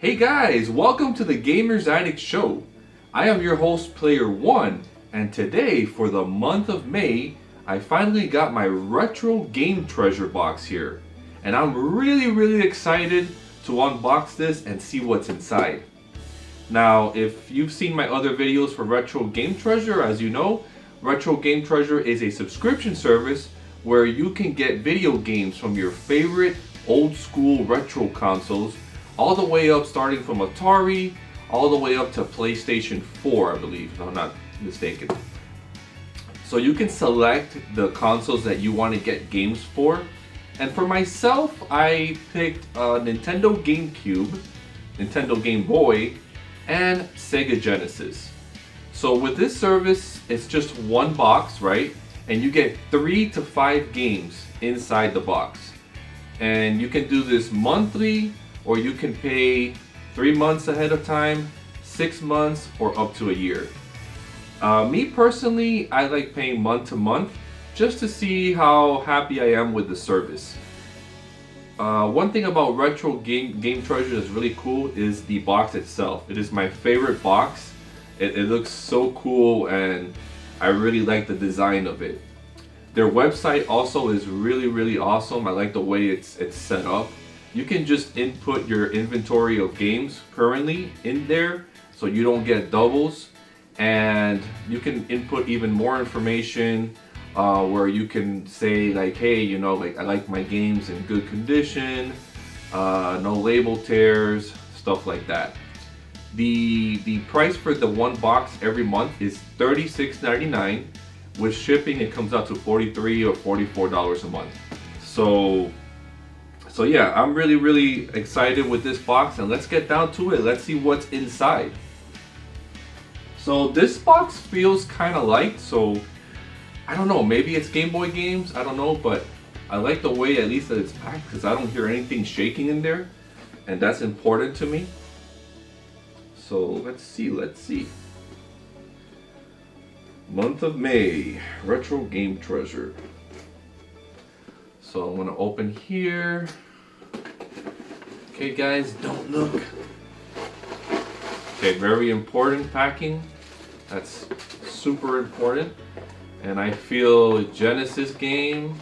Hey guys, welcome to the Gamers Addict Show. I am your host, Player One, and today, for the month of May, I finally got my retro game treasure box here. And I'm really excited to unbox this and see what's inside. Now, if you've seen my other videos for Retro Game Treasure, as you know, Retro Game Treasure is a subscription service where you can get video games from your favorite old school retro consoles, all the way up starting from Atari, all the way up to PlayStation 4, I believe, if I'm not mistaken. So you can select the consoles that you want to get games for. And for myself, I picked Nintendo GameCube, Nintendo Game Boy, and Sega Genesis. So with this service, it's just one box, right? And you get 3 to 5 games inside the box. And you can do this monthly, or you can pay 3 months ahead of time, 6 months, or up to a year. Me personally, I like paying month to month just to see how happy I am with the service. One thing about Retro Game Treasure that's really cool is the box itself. It is my favorite box. It looks so cool and I really like the design of it. Their website also is really awesome. I like the way it's set up. You can just input your inventory of games currently in there so you don't get doubles, and you can input even more information where you can say like, hey, you know, like I like my games in good condition, no label tears, stuff like that. The price for the one box every month is $36.99. With shipping, it comes out to $43 or $44 a month. So yeah, I'm really excited with this box, and let's get down to it. Let's see what's inside. So this box feels kind of light, so I don't know, maybe it's Game Boy games, I don't know, but I like the way at least that it's packed because I don't hear anything shaking in there, and that's important to me. So let's see. Month of May, Retro Game Treasure. So I'm gonna open here. Okay guys, don't look. Okay, very important packing. That's super important. And I feel Genesis game,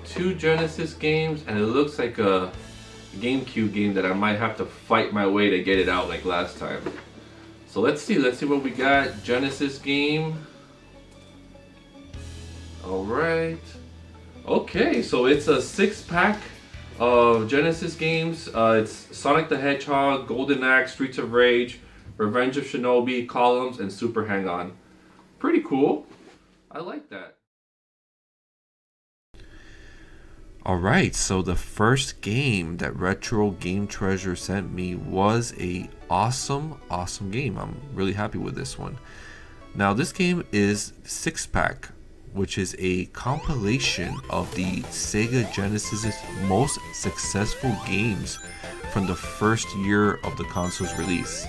2 Genesis games, and it looks like a GameCube game that I might have to fight my way to get it out like last time. So let's see what we got. Genesis game. Alright. Okay, so it's a 6-pack of Genesis games. It's Sonic the Hedgehog, Golden Axe, Streets of Rage, Revenge of Shinobi, Columns, and Super Hang-On. Pretty cool. I like that. Alright, so the first game that Retro Game Treasure sent me was a awesome game. I'm really happy with this one. Now this game is 6-pack, which is a compilation of the Sega Genesis's most successful games from the first year of the console's release.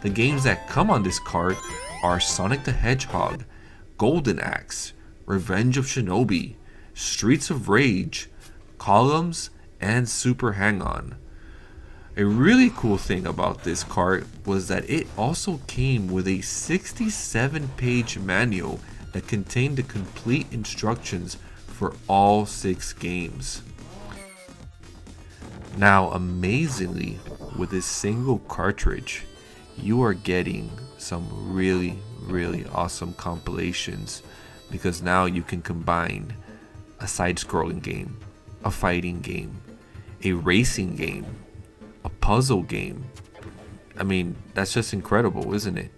The games that come on this card are Sonic the Hedgehog, Golden Axe, Revenge of Shinobi, Streets of Rage, Columns, and Super Hang-On. A really cool thing about this card was that it also came with a 67-page manual that contained the complete instructions for all 6 games. Now, amazingly, with this single cartridge, you are getting some really awesome compilations, because now you can combine a side-scrolling game, a fighting game, a racing game, a puzzle game. I mean, that's just incredible, isn't it?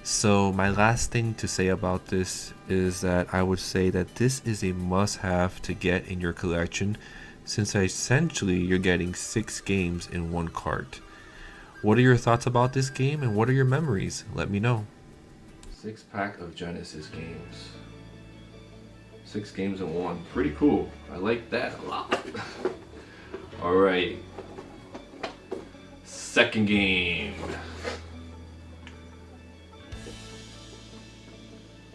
So my last thing to say about this is that I would say that this is a must-have to get in your collection, since essentially you're getting 6 games in one cart. What are your thoughts about this game, and what are your memories? Let me know. 6-pack of Genesis games. 6 games in one. Pretty cool. I like that a lot. Alright. Second game.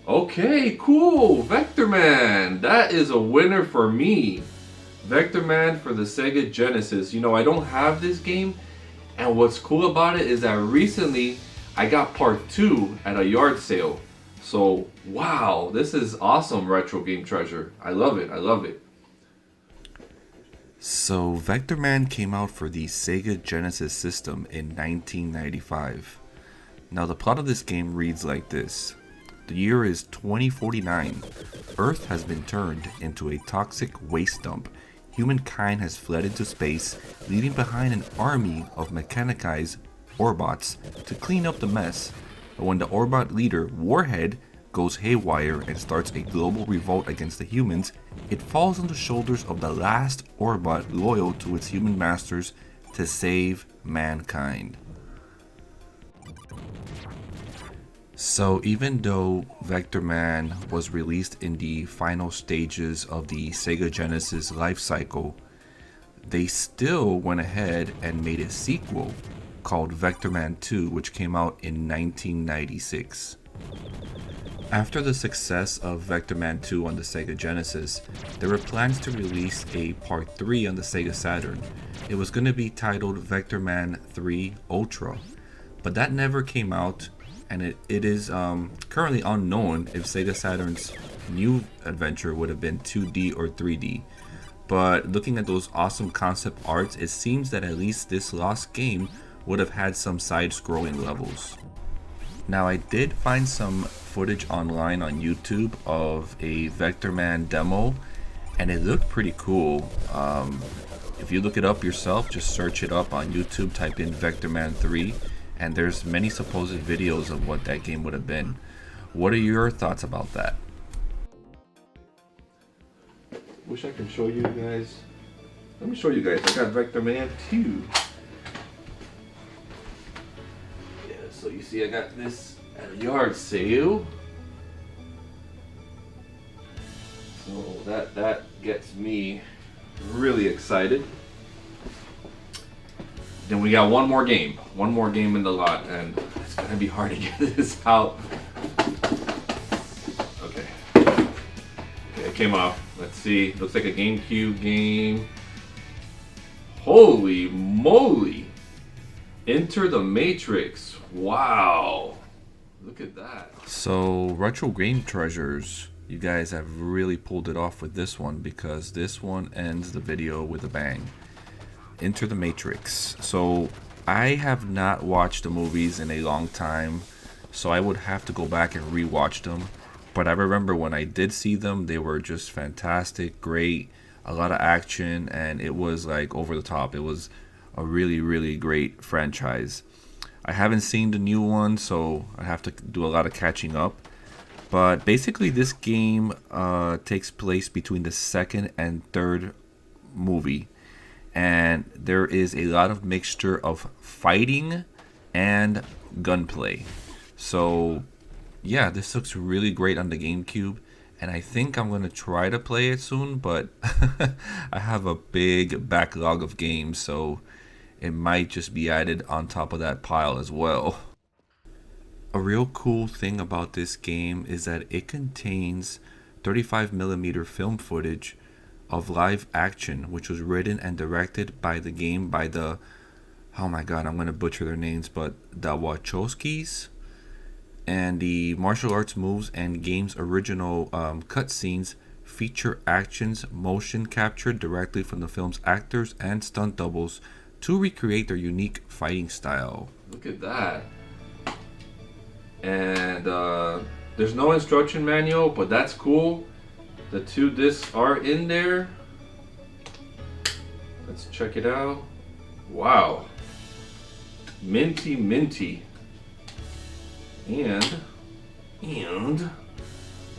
Okay, cool. Vector Man. That is a winner for me. Vector Man for the Sega Genesis. You know, I don't have this game, And what's cool about it is that recently I got part 2 at a yard sale. So wow, this is awesome, Retro Game Treasure. I love it, I love it. So Vector Man came out for the Sega Genesis system in 1995. Now the plot of this game reads like this. The year is 2049. Earth has been turned into a toxic waste dump. Humankind has fled into space, leaving behind an army of mechanized Orbots to clean up the mess. But when the Orbot leader, Warhead, goes haywire and starts a global revolt against the humans, it falls on the shoulders of the last Orbot loyal to its human masters to save mankind. So even though Vector Man was released in the final stages of the Sega Genesis life cycle, they still went ahead and made a sequel called Vector Man 2, which came out in 1996. After the success of Vector Man 2 on the Sega Genesis, there were plans to release a Part 3 on the Sega Saturn. It was going to be titled Vector Man 3 Ultra, but that never came out, and it is currently unknown if Sega Saturn's new adventure would have been 2D or 3D. But looking at those awesome concept arts, it seems that at least this lost game would have had some side-scrolling levels. Now I did find some footage online on YouTube of a Vector Man demo, and it looked pretty cool. If you look it up yourself, just search it up on YouTube, type in Vector Man 3, and there's many supposed videos of what that game would have been. What are your thoughts about that? Wish I could show you guys. Let me show you guys. I got Vector Man 2. Yeah, so you see I got this at a yard sale. So that gets me really excited. Then we got one more game in the lot, and it's gonna be hard to get this out. Okay, it came off. Let's see. Looks like a GameCube game. Holy moly! Enter the Matrix. Wow. Look at that. So, Retro Game Treasures, you guys have really pulled it off with this one, because this one ends the video with a bang. Enter the Matrix. So, I have not watched the movies in a long time, so I would have to go back and rewatch them. But I remember when I did see them, they were just fantastic, great, a lot of action, and it was like over the top. It was a really, really great franchise. I haven't seen the new one, so I have to do a lot of catching up. But basically this game takes place between the second and third movie. And there is a lot of mixture of fighting and gunplay. So yeah, this looks really great on the GameCube, and I think I'm going to try to play it soon, but I have a big backlog of games, so it might just be added on top of that pile as well. A real cool thing about this game is that it contains 35mm film footage of live action, which was written and directed by the game by the, oh my god, I'm going to butcher their names, but the Wachowskis. And the martial arts moves and game's original cutscenes feature actions motion captured directly from the film's actors and stunt doubles to recreate their unique fighting style. Look at that. And there's no instruction manual, but that's cool. The 2 discs are in there. Let's check it out. Wow. Minty minty. And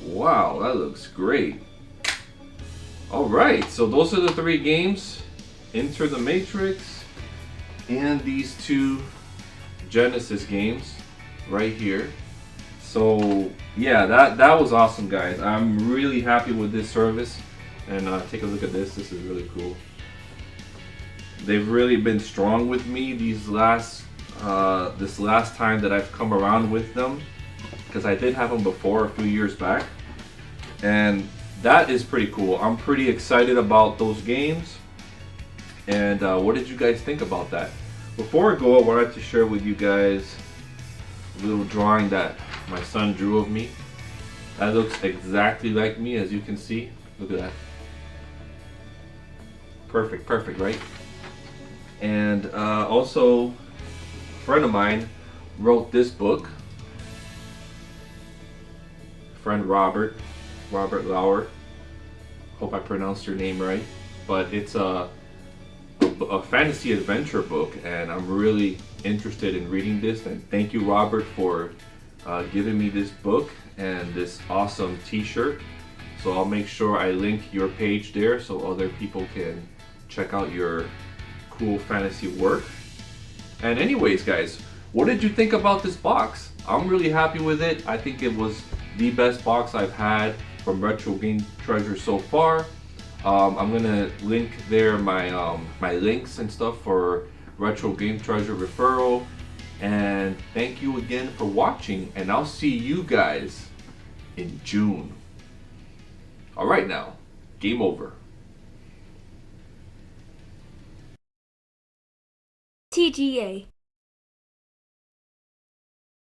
wow, that looks great. Alright, so those are the 3 games. Enter the Matrix and these 2 Genesis games right here. So yeah, that was awesome, guys. I'm really happy with this service. And take a look at this. This is really cool. They've really been strong with me this last time that I've come around with them, because I did have them before a few years back, and that is pretty cool. I'm pretty excited about those games. And what did you guys think about that? Before I go, I wanted to share with you guys a little drawing that my son drew of me. That looks exactly like me, as you can see. Look at that. Perfect, perfect, right? And also, a friend of mine wrote this book. Friend Robert Lauer. Hope I pronounced your name right. But it's a fantasy adventure book, and I'm really interested in reading this. And thank you, Robert, for giving me this book and this awesome t-shirt. So I'll make sure I link your page there so other people can check out your cool fantasy work. And anyways, guys, what did you think about this box? I'm really happy with it. I think it was the best box I've had from Retro Game Treasure so far. I'm gonna link there my links and stuff for Retro Game Treasure referral. And thank you again for watching, and I'll see you guys in June. Alright now, game over. TGA.